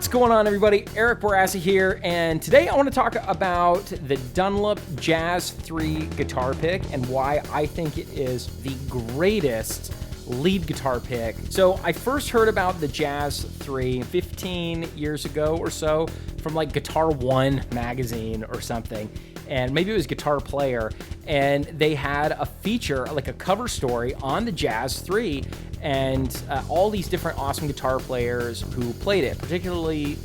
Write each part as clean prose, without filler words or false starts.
What's going on, everybody? Eric Bourassa here, and today I want to talk about the Dunlop Jazz 3 guitar pick and why I think it is the greatest lead guitar pick. So I first heard about the Jazz 3 15 years ago or so from like Guitar One magazine or something, and maybe it was Guitar Player, and they had a feature, like a cover story on the Jazz 3, and all these different awesome guitar players who played it, particularly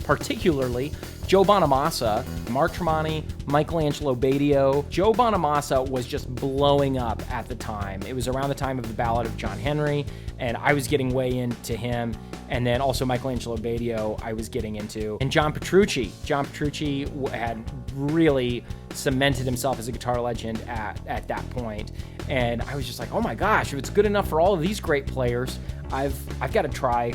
Joe Bonamassa, Mark Tremonti, Michelangelo Badio. Joe Bonamassa was just blowing up at the time. It was around the time of the Ballad of John Henry, and I was getting way into him. And then also Michelangelo Badio I was getting into. And John Petrucci. John Petrucci had really cemented himself as a guitar legend at that point. And I was just like, oh my gosh, if it's good enough for all of these great players, I've got to try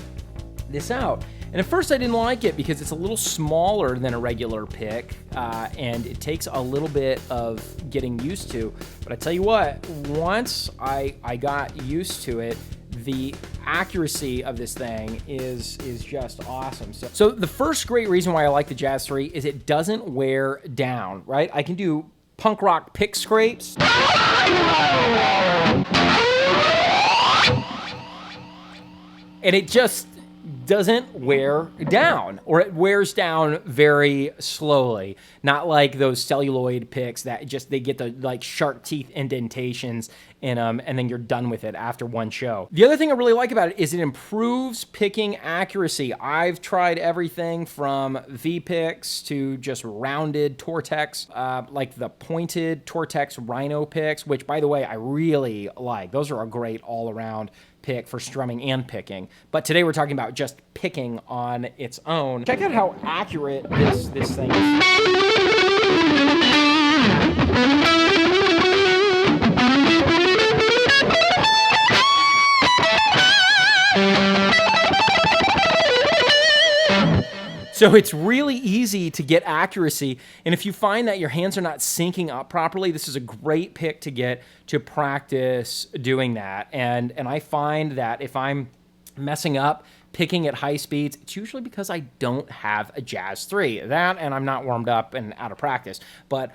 this out. And at first I didn't like it because it's a little smaller than a regular pick, and it takes a little bit of getting used to. But I tell you what, once I got used to it, the accuracy of this thing is just awesome. So the first great reason why I like the Jazz 3 is it doesn't wear down, right? I can do punk rock pick scrapes. And it just doesn't wear down, or it wears down very slowly. Not like those celluloid picks that just, they get the like shark teeth indentations in them and then you're done with it after one show. The other thing I really like about it is it improves picking accuracy. I've tried everything from V-picks to just rounded Tortex, like the pointed Tortex Rhino picks, which by the way, I really like. Those are a great all-around pick for strumming and picking. But today we're talking about just picking on its own. Check out how accurate this thing is. So it's really easy to get accuracy, and if you find that your hands are not syncing up properly, this is a great pick to get to practice doing that. And I find that if I'm messing up picking at high speeds, it's usually because I don't have a Jazz 3. That, and I'm not warmed up and out of practice. But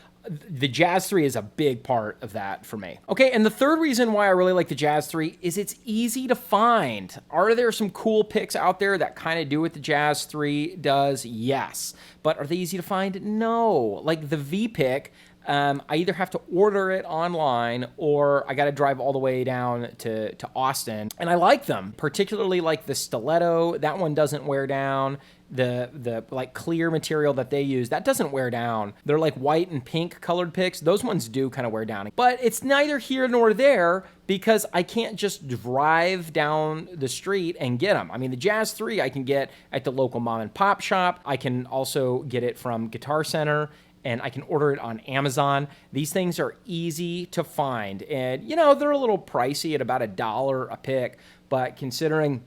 the Jazz 3 is a big part of that for me. Okay, and the third reason why I really like the Jazz 3 is it's easy to find. Are there some cool picks out there that kind of do what the Jazz 3 does? Yes. But are they easy to find? No. Like the V-pick, I either have to order it online or I got to drive all the way down to Austin. And I like them, particularly like the stiletto. That one doesn't wear down. The like clear material that they use, that doesn't wear down. They're like white and pink colored picks. Those ones do kind of wear down. But it's neither here nor there because I can't just drive down the street and get them. I mean, the Jazz 3 I can get at the local mom and pop shop. I can also get it from Guitar Center, and I can order it on Amazon. These things are easy to find. And, you know, they're a little pricey at about $1 a pick, but considering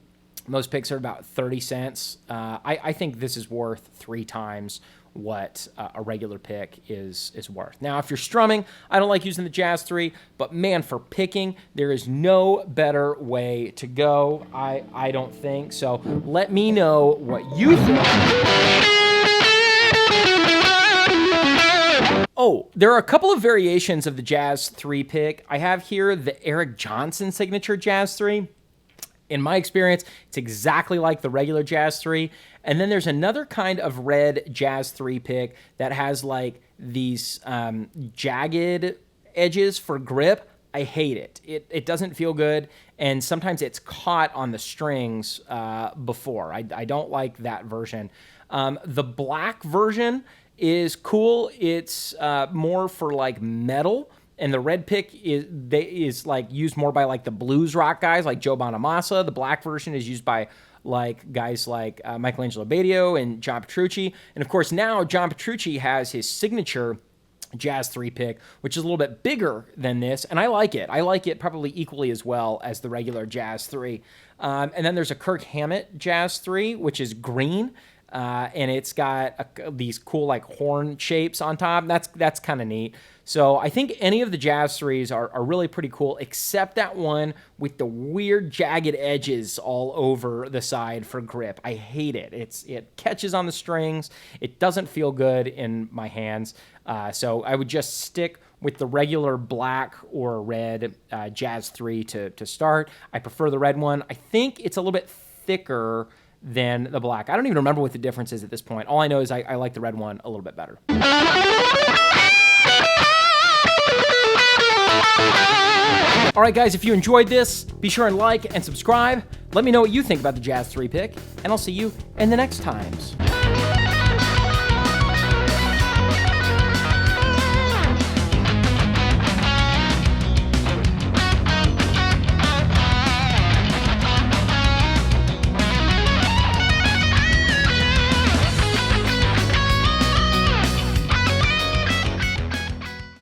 most picks are about 30 cents, I think this is worth 3 times what a regular pick is worth. Now, if you're strumming, I don't like using the Jazz 3, but man, for picking, there is no better way to go, I don't think. So let me know what you think. Oh, there are a couple of variations of the Jazz 3 pick. I have here the Eric Johnson signature Jazz 3. In my experience, it's exactly like the regular Jazz 3. And then there's another kind of red Jazz 3 pick that has like these jagged edges for grip. I hate it. It doesn't feel good, and sometimes it's caught on the strings before. I don't like that version. The black version is cool. It's more for like metal. And the red pick is like used more by like the blues rock guys like Joe Bonamassa. The black version is used by like guys like Michelangelo Badio and John Petrucci. And of course now John Petrucci has his signature Jazz 3 pick, which is a little bit bigger than this, and I like it. I like it probably equally as well as the regular Jazz 3. And then there's a Kirk Hammett Jazz 3, which is green. and it's got these cool like horn shapes on top. That's kind of neat. So I think any of the Jazz 3s are really pretty cool, except that one with the weird jagged edges all over the side for grip. I hate it. It catches on the strings. It doesn't feel good in my hands. So I would just stick with the regular black or red Jazz 3 to start. I prefer the red one. I think it's a little bit thicker than the black. I don't even remember what the difference is at this point. All I know is I like the red one a little bit better. All right, guys, if you enjoyed this, be sure and like and subscribe. Let me know what you think about the Jazz 3 pick, and I'll see you in the next times.